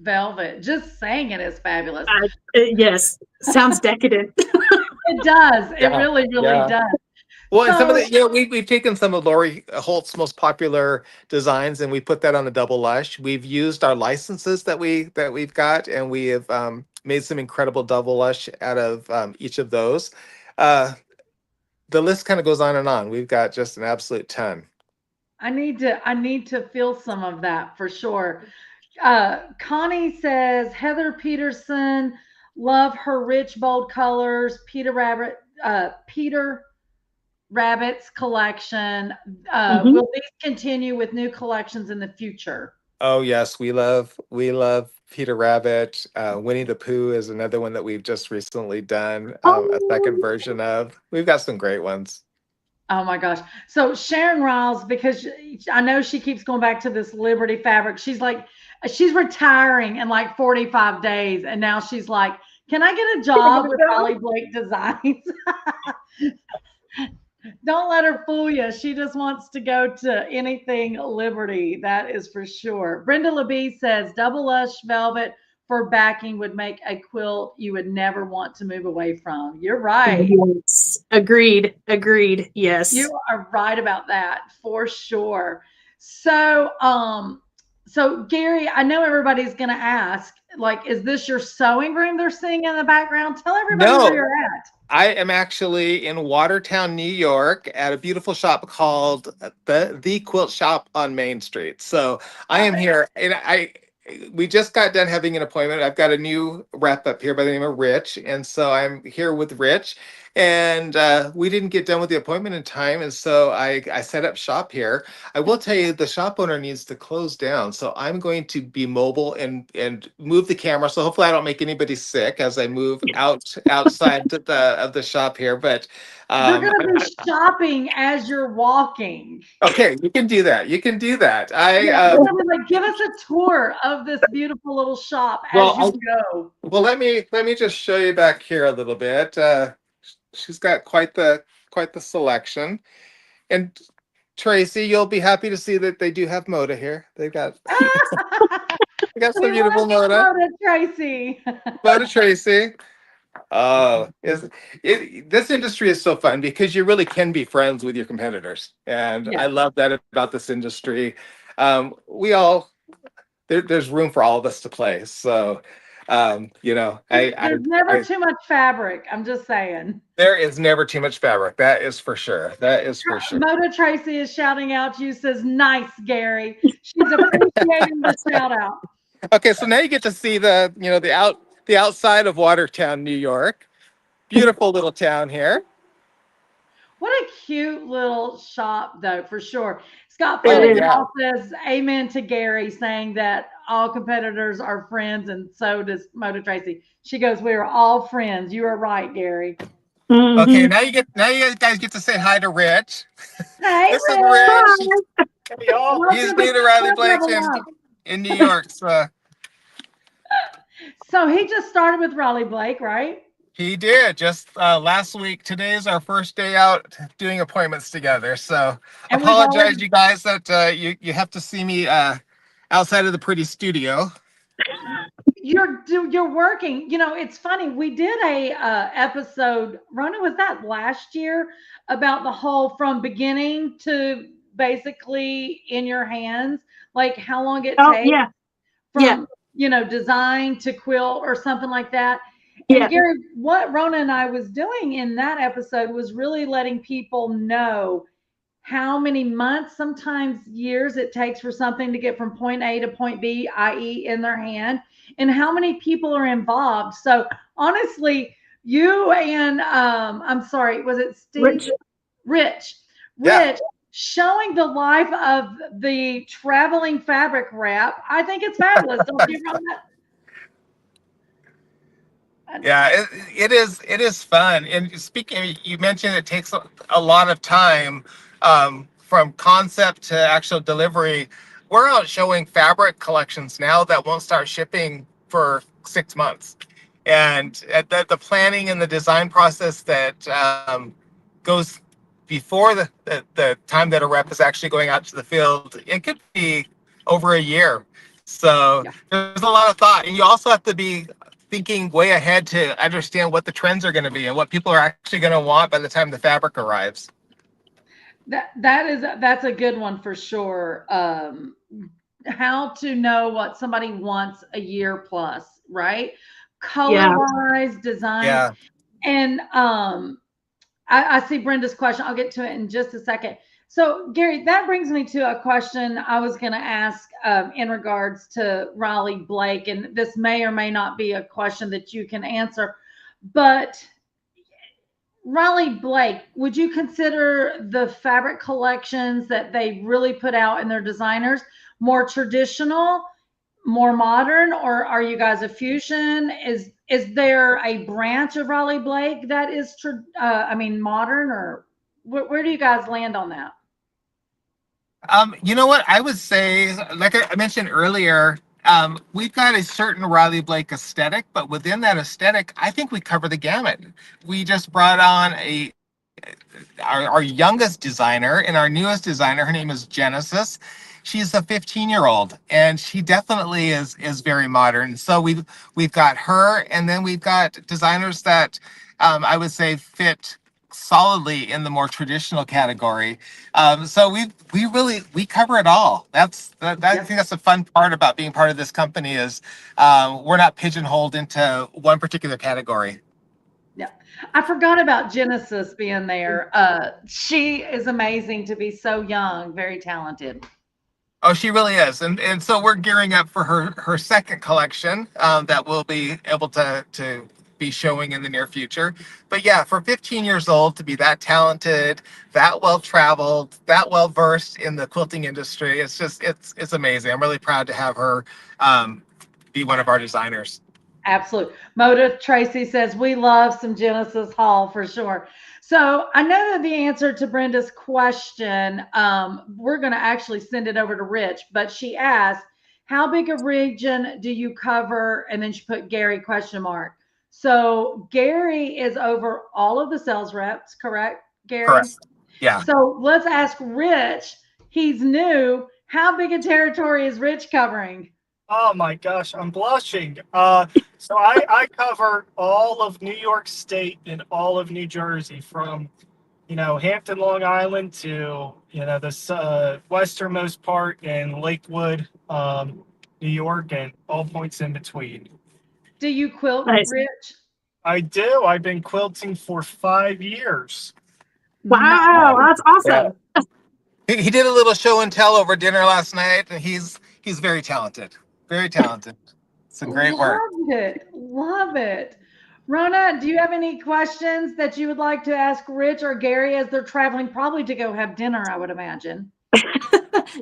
Velvet. Just saying it is fabulous. Yes, sounds decadent. It does. It Yeah, really, really yeah. does. Well, and some of So- the, we've taken some of Lori Holt's most popular designs and we put that on the Double Lush. We've used our licenses that we've got, and we have made some incredible Double Lush out of each of those. The list kind of goes on and on. We've got just an absolute ton. I need to feel some of that for sure. Connie says Heather Peterson, love her rich, bold colors. Peter Rabbit's collection. Will these continue with new collections in the future? Oh yes, we love Peter Rabbit. Winnie the Pooh is another one that we've just recently done a second version of. We've got some great ones. Oh my gosh. So Sharon Riles, because I know she keeps going back to this Liberty fabric. She's retiring in like 45 days. And now she's like, can I get a job with Raleigh Blake Designs? Don't let her fool you. She just wants to go to anything Liberty. That is for sure. Brenda LeBee says Double Lush Velvet for backing would make a quilt you would never want to move away from. You're right. Yes. Agreed. Yes. You are right about that for sure. So, so Gary, I know everybody's going to ask, like, is this your sewing room they're seeing in the background? Tell everybody where you're at. I am actually in Watertown, New York, at a beautiful shop called the Quilt Shop on Main Street. So I am here, and we just got done having an appointment. I've got a new rep up here by the name of Rich, and so I'm here with Rich. and we didn't get done with the appointment in time, and so I set up shop here. I will tell you, the shop owner needs to close down, so I'm going to be mobile and move the camera. So hopefully, I don't make anybody sick as I move outside of the shop here. But You're going um, to be shopping as you're walking. okay, you can do that. You can do that. Yeah, you're gonna be like, give us a tour of this beautiful little shop as you go. Well, let me just show you back here a little bit. She's got quite the selection. And Tracy, you'll be happy to see that they do have Moda here. They got some We beautiful love Moda. Moda, Tracy. Moda Tracy. Oh, this industry is so fun because you really can be friends with your competitors, and Yeah. I love that about this industry. There's room for all of us to play. So, There's never too much fabric. I'm just saying. there is never too much fabric. That is for sure. That is for sure. Moda Tracy is shouting out to you, says, nice, Gary. She's appreciating the shout out. Okay, so now you get to see the outside of Watertown, New York. Beautiful little town here. What a cute little shop, though, for sure. Scott It Fleming is. says, amen to Gary, saying that all competitors are friends, and so does Moda Tracy. She goes, we are all friends. You are right, Gary. Mhm. Okay, now you guys get to say hi to Rich. Hey, This is Rich. Rich. He's new to Riley Blake in New York. So he just started with Riley Blake, right? He did just last week. Today is our first day out doing appointments together. So And apologize, you guys, that you have to see me outside of the pretty studio. You're working. You know, it's funny. We did a episode. Rona, was that last year about the whole from beginning to basically in your hands, like how long it Oh takes yeah, from design to quilt or something like that. And yeah, Gary, what Rona and I was doing in that episode was really letting people know how many months, sometimes years, it takes for something to get from point A to point B, i.e., in their hand, and how many people are involved. So honestly, you and I'm sorry, was it Steve? Rich. Rich, Yeah. Rich, showing the life of the traveling fabric wrap. I think it's fabulous. Don't you know that? Yeah, it is fun. And speaking, you mentioned it takes a lot of time from concept to actual delivery. We're out showing fabric collections now that won't start shipping for 6 months, and at the planning and the design process that goes before the time that a rep is actually going out to the field, it could be over a year. So Yeah. there's a lot of thought, and you also have to be thinking way ahead to understand what the trends are going to be and what people are actually going to want by the time the fabric arrives. That's a good one for sure. How to know what somebody wants a year plus, right? Color wise, design, Yeah. and I see Brenda's question. I'll get to it in just a second. So, Gary, that brings me to a question I was going to ask in regards to Riley Blake, and this may or may not be a question that you can answer, but Riley Blake, would you consider the fabric collections that they really put out in their designers more traditional, more modern, or are you guys a fusion? Is there a branch of Riley Blake that is modern, or where do you guys land on that? You know what? I would say, like I mentioned earlier, we've got a certain Riley Blake aesthetic, but within that aesthetic, I think we cover the gamut. We just brought on our youngest designer and our newest designer. Her name is Genesis. She's a 15-year-old, and she definitely is very modern. So we've got her, and then we've got designers that I would say fit solidly in the more traditional category. So we cover it all. I think that's the fun part about being part of this company is we're not pigeonholed into one particular category. Yeah, I forgot about Genesis being there. She is amazing to be so young, very talented. Oh, she really is, and so we're gearing up for her second collection that we'll be able to be showing in the near future. But yeah, for 15 years old to be that talented, that well traveled, that well versed in the quilting industry, it's amazing. I'm really proud to have her be one of our designers. Absolutely. Moda Tracy says we love some Genesis Hall for sure. So I know that the answer to Brenda's question, we're going to actually send it over to Rich, but she asked, how big a region do you cover? And then she put Gary question mark. So Gary is over all of the sales reps, correct, Gary? Correct. Yeah. So let's ask Rich. He's new. How big a territory is Rich covering? Oh my gosh, I'm blushing. So I cover all of New York State and all of New Jersey, from Hampton, Long Island to the westernmost part in Lakewood, New York, and all points in between. Do you quilt, Nice. Rich? I do. I've been quilting for 5 years. Wow, that's awesome. Yeah. He did a little show and tell over dinner last night, and he's very talented. Very talented. Some great work. Love it. Love it. Rona, do you have any questions that you would like to ask Rich or Gary as they're traveling, probably to go have dinner, I would imagine?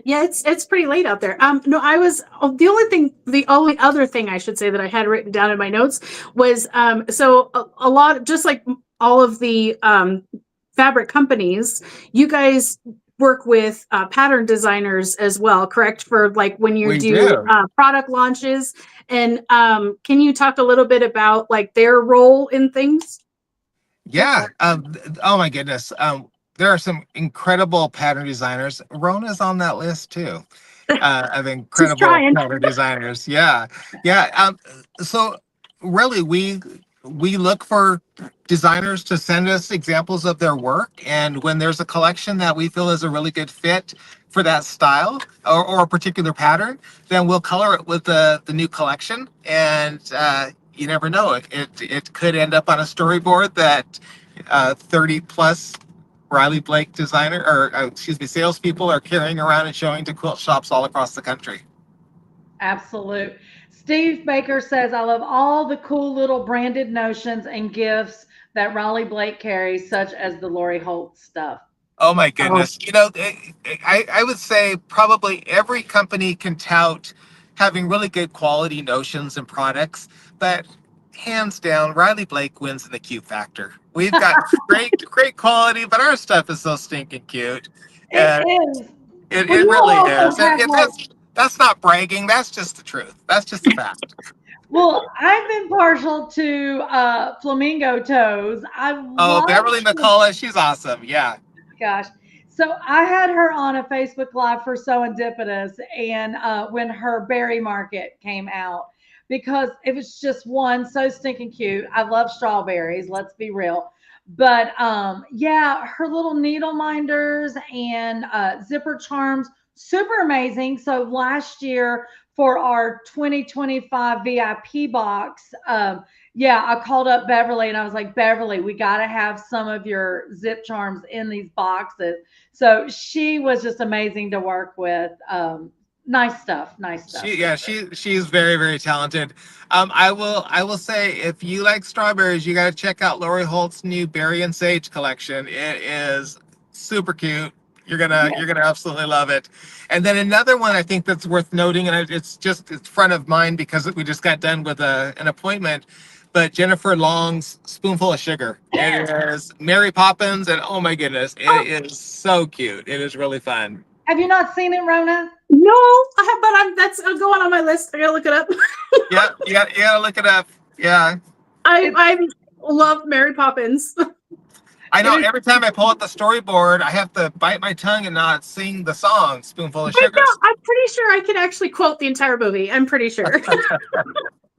Yeah, it's pretty late out there. No, I was the only other thing I should say that I had written down in my notes was so a lot, just like all of the fabric companies, you guys work with pattern designers as well, correct? For like when you do product launches. And can you talk a little bit about like their role in things? Yeah. Oh my goodness. There are some incredible pattern designers. Rona's on that list too. Of incredible pattern designers. Yeah. Yeah. So really we look for designers to send us examples of their work, and when there's a collection that we feel is a really good fit for that style or a particular pattern, then we'll color it with the new collection. And you never know, it could end up on a storyboard that 30 plus Riley Blake salespeople are carrying around and showing to quilt shops all across the country. Absolute. Steve Baker says, I love all the cool little branded notions and gifts that Riley Blake carries, such as the Lori Holt stuff. Oh my goodness. I would say probably every company can tout having really good quality notions and products, but hands down, Riley Blake wins in the cute factor. We've got great quality, but our stuff is so stinking cute. It is. It really is. That's not bragging. That's just the truth. That's just the fact. Well, I've been partial to flamingo toes. Beverly McCullough, she's awesome. Yeah. Gosh. So I had her on a Facebook Live for Serendipitous, and when her berry market came out, because it was just so stinking cute. I love strawberries, let's be real. But yeah, her little needle minders and zipper charms, super amazing. So last year for our 2025 VIP box, yeah, I called up Beverly and I was like, Beverly, we got to have some of your zip charms in these boxes. So she was just amazing to work with. Nice stuff. She's very, very talented. I will say, if you like strawberries, you got to check out Lori Holt's new Berry and Sage collection. It is super cute. You're gonna absolutely love it. And then another one I think that's worth noting, and it's front of mind because we just got done with an appointment. But Jennifer Long's Spoonful of Sugar. It is Mary Poppins, and oh my goodness, it is so cute. It is really fun. Have you not seen it, Rona? No, I have, but that's going on my list. I gotta look it up. Yeah, you gotta look it up. Yeah. I love Mary Poppins. I know every time I pull out the storyboard, I have to bite my tongue and not sing the song Spoonful of Sugar. I'm pretty sure I could actually quote the entire movie. I'm pretty sure.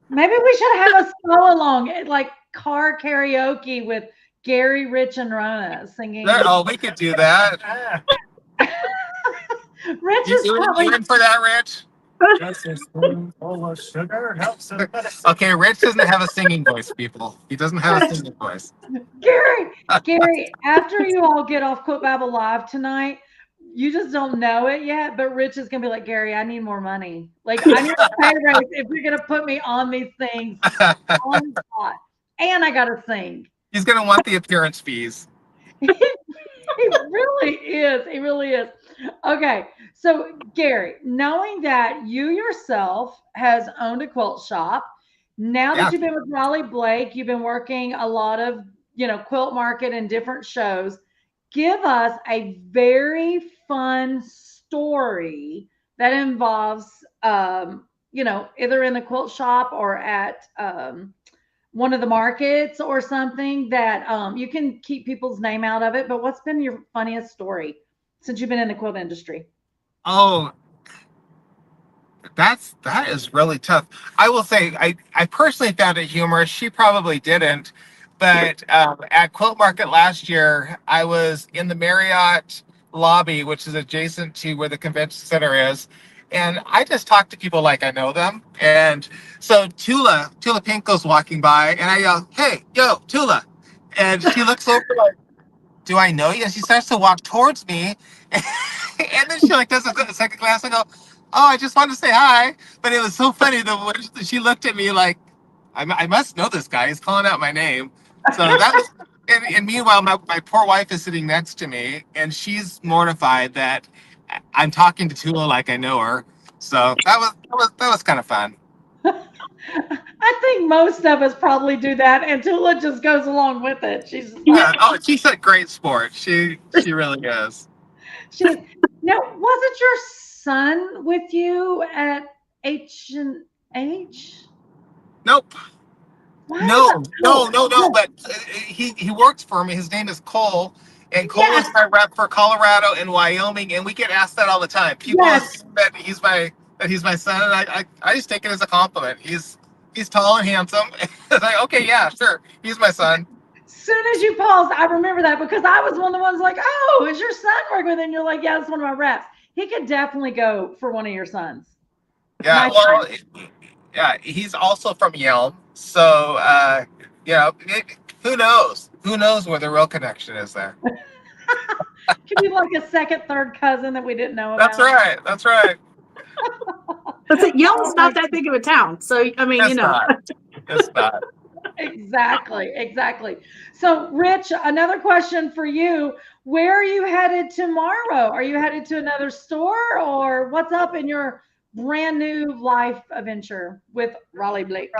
Maybe we should have a solo along, like car karaoke with Gary, Rich, and Rona singing. We could do that. Rich is probably in for that, Rich. Just a spoonful of sugar helps a medicine. Okay, Rich doesn't have a singing voice, people. He doesn't have a singing voice. Gary, after you all get off Quilt Babble Live tonight, you just don't know it yet, but Rich is gonna be like, Gary, I need more money. Like, I need a pay raise if you're gonna put me on these things on the spot. and I got to sing. He's gonna want the appearance fees. He really is. He really is. Okay. So, Gary, knowing that you yourself has owned a quilt shop, now Yeah. that you've been with Raleigh Blake, you've been working a lot of, quilt market and different shows. Give us a very fun story that involves, either in the quilt shop or at one of the markets or something that you can keep people's name out of it. But what's been your funniest story since you've been in the quilt industry? Oh, that is really tough. I will say I personally found it humorous. She probably didn't, but at Quilt Market last year, I was in the Marriott lobby, which is adjacent to where the convention center is, and I just talk to people like I know them. And so Tula Pinko's walking by, and I yell, "Hey, yo, Tula!" And she looks over like, "Do I know you?" And she starts to walk towards me, and then she like does a second glance. I go, "Oh, I just wanted to say hi." But it was so funny the way she looked at me like, I must know this guy. He's calling out my name. So that was, and meanwhile, my poor wife is sitting next to me, and she's mortified that I'm talking to Tula like I know her. So that was kind of fun. I think most of us probably do that, and Tula just goes along with it. She's just like, Yeah. Oh, she's a great sport. She really is. she's now. Wasn't your son with you at H&H? Nope. Why was No, no, no, no. no, But he works for me. His name is Cole, and Cole is yes, my rep for Colorado and Wyoming. And we get asked that all the time. People yes. assume that he's my son, and I just take it as a compliment. He's tall and handsome. It's like, okay, yeah, sure, he's my son. Soon as you paused, I remember that because I was one of the ones like, "Oh, is your son working with?" And you're like, "Yeah, it's one of my reps." He could definitely go for one of your sons. Yeah, My well, son. yeah, he's also from Yelm, so who knows? Who knows where the real connection is there? Could be like a second, third cousin that we didn't know That's about. right. That's right. But Oh Yelm's my, not that big of a town. So, I mean, It's not. It's not. exactly, exactly. So, Rich, another question for you. Where are you headed tomorrow? Are you headed to another store or what's up in your brand new life adventure with Raleigh Blake?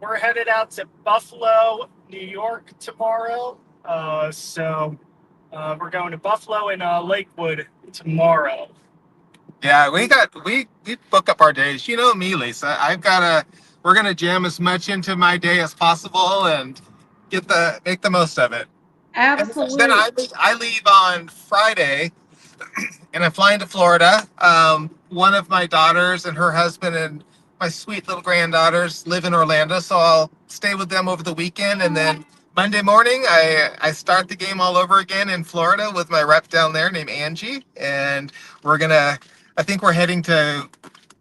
We're headed out to Buffalo, New York tomorrow. We're going to Buffalo and Lakewood tomorrow. Yeah, we book up our days. You know me, Lisa. We're gonna jam as much into my day as possible and make the most of it. And then Absolutely. I leave on Friday, and I'm flying to Florida. One of my daughters and her husband and my sweet little granddaughters live in Orlando, so I'll stay with them over the weekend, and then Monday morning I start the game all over again in Florida with my rep down there named Angie, and I think we're heading to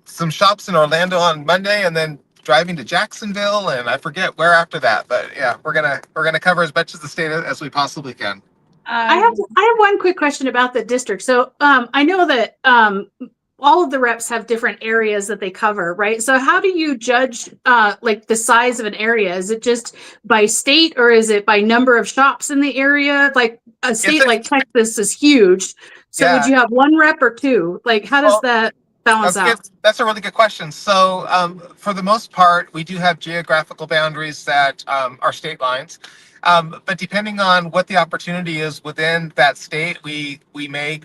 some shops in Orlando on Monday, and then driving to Jacksonville, and I forget where after that. But yeah, we're gonna cover as much of the state as we possibly can. I I have one quick question about the district. So I know that all of the reps have different areas that they cover, right? So how do you judge like the size of an area? Is it just by state or is it by number of shops in the area? Like a state like Texas is huge. So would Yeah. you have one rep or two? Like how does Well, that balance out? That's a really good question. So, for the most part, we do have geographical boundaries that are state lines. But depending on what the opportunity is within that state, we may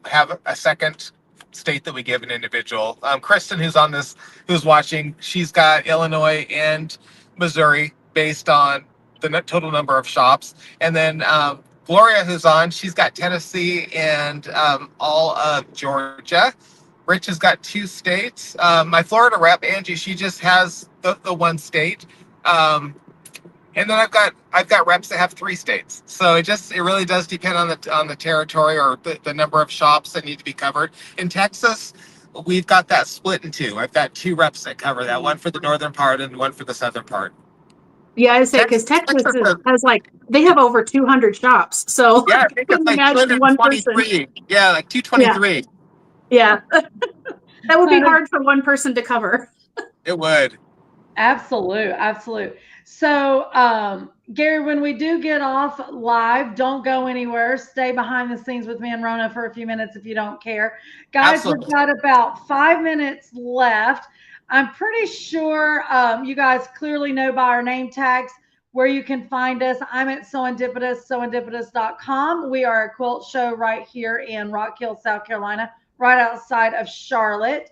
have a second state that we give an individual. Kristen, who's watching, she's got Illinois and Missouri based on the total number of shops, and then Gloria, who's on, she's got Tennessee and all of Georgia. Rich has got two states. My Florida rep, Angie, she just has the one state. And then I've got reps that have three states. So it really does depend on the territory or the number of shops that need to be covered. In Texas, we've got that split in two. I've got two reps that cover that, one for the northern part and one for the southern part. Yeah, I say because Texas has like they have over 200 shops. So Yeah, I I think it's couldn't like imagine one person. 223. Yeah, like 223. Yeah. That would be That is hard for one person to cover. It would. Absolute, absolute. So, Gary, when we do get off live, don't go anywhere. Stay behind the scenes with me and Rona for a few minutes if you don't care. Guys, we've Absolutely. got about 5 minutes left. I'm pretty sure you guys clearly know by our name tags where you can find us. I'm at serendipitous.com. We are a quilt show right here in Rock Hill, South Carolina, right outside of Charlotte.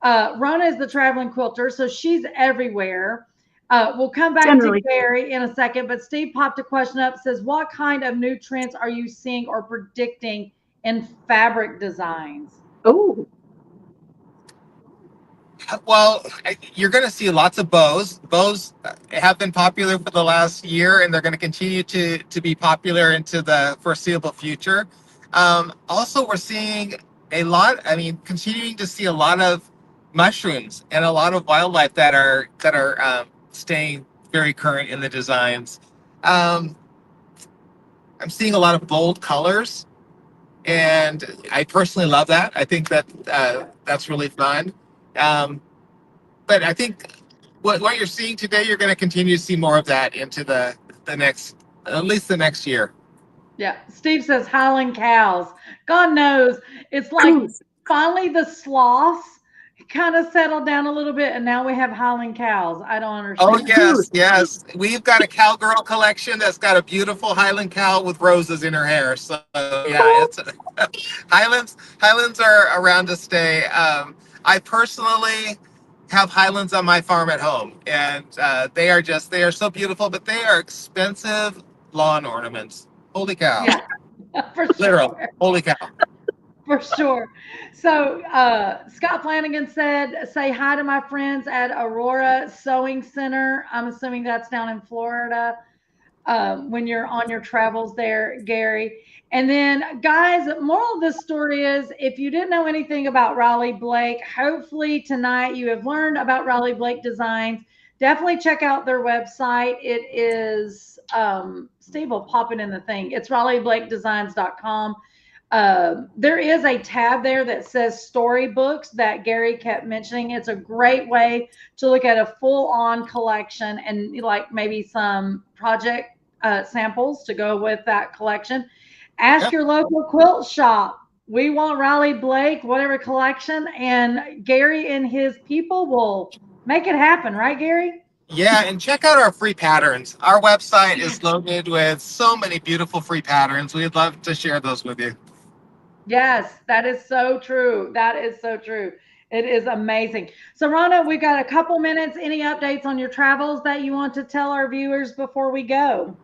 Rona is the traveling quilter, so she's everywhere. We'll come back to Generally. Gary in a second, but Steve popped a question up, says, what kind of new trends are you seeing or predicting in fabric designs? Oh, Well, you're going to see lots of bows. Bows have been popular for the last year, and they're going to continue to be popular into the foreseeable future. Also, we're seeing a lot. I mean, continuing to see a lot of mushrooms and a lot of wildlife that are staying very current in the designs. Um, I'm seeing a lot of bold colors, and I personally love that. I think that that's really fun. Um, but I think what you're seeing today, you're going to continue to see more of that into the next, at least the next year. Yeah, Steve says Highland cows. God knows it's like coos. finally the sloths kind of settled down a little bit, and now we have Highland cows. I don't Oh understand. yes, yes. We've got a cowgirl collection that's got a beautiful Highland cow with roses in her hair. So yeah, it's Highlands are around to stay. I personally have Highlands on my farm at home, and they are so beautiful, but they are expensive lawn ornaments. Holy cow! Yeah, for Literal, sure. holy cow! For sure. So Scott Flanagan said, say hi to my friends at Aurora Sewing Center. I'm assuming that's down in Florida when you're on your travels there, Gary. And then, guys, moral of this story is if you didn't know anything about Riley Blake, hopefully tonight you have learned about Riley Blake Designs. Definitely check out their website. It is, Steve will pop it in the thing. It's RileyBlakeDesigns.com. There is a tab there that says storybooks that Gary kept mentioning. It's a great way to look at a full on collection and like maybe some project samples to go with that collection. Ask Yep. your local quilt shop. We want Riley Blake, whatever collection, and Gary and his people will make it happen, right, Gary? Yeah, and check out our free patterns. Our website is loaded with so many beautiful free patterns. We'd love to share those with you. Yes, that is so true. That is so true. It is amazing. So, Rona, we've got a couple minutes. Any updates on your travels that you want to tell our viewers before we go?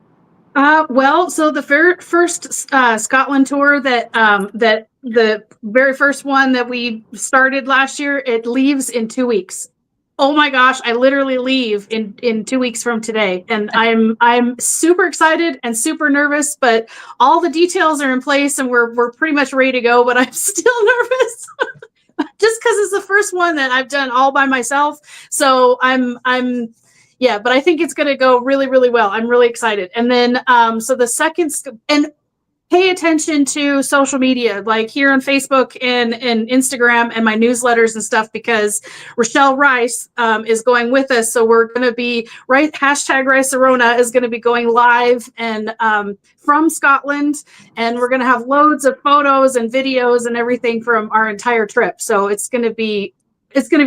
Well, so the first Scotland tour that the very first one that we started last year, it leaves in 2 weeks. Oh my gosh, I literally leave in 2 weeks from today, and I'm super excited and super nervous, but all the details are in place and we're pretty much ready to go, but I'm still nervous. Just because it's the first one that I've done all by myself. So yeah, but I think it's going to go really, really well. I'm really excited. And then, so the second, and pay attention to social media, like here on Facebook and Instagram and my newsletters and stuff, because Rochelle Rice is going with us. So we're going to be hashtag Rice Arona is going to be going live and from Scotland. And we're going to have loads of photos and videos and everything from our entire trip. So it's going to be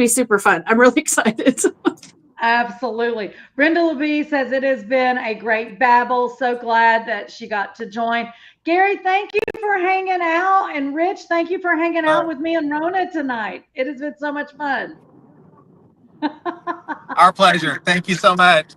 super fun. I'm really excited. Absolutely. Brenda LeBee says it has been a great babble. So glad that she got to join. Gary, thank you for hanging out. And Rich, thank you for hanging out with me and Rona tonight. It has been so much fun. Our pleasure. Thank you so much.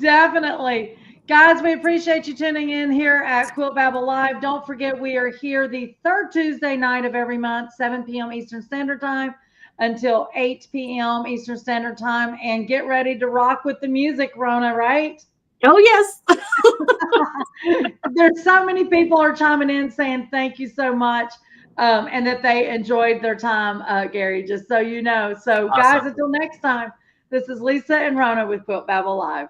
Definitely. Guys, we appreciate you tuning in here at Quilt Babble Live. Don't forget, we are here the third Tuesday night of every month, 7 p.m. Eastern Standard Time until 8 p.m. Eastern Standard Time. And get ready to rock with the music, Rona, right? Oh, yes. There's so many people are chiming in saying thank you so much and that they enjoyed their time, Gary, just so you know. So, Awesome. guys, until next time, this is Lisa and Rona with Quilt Babble Live.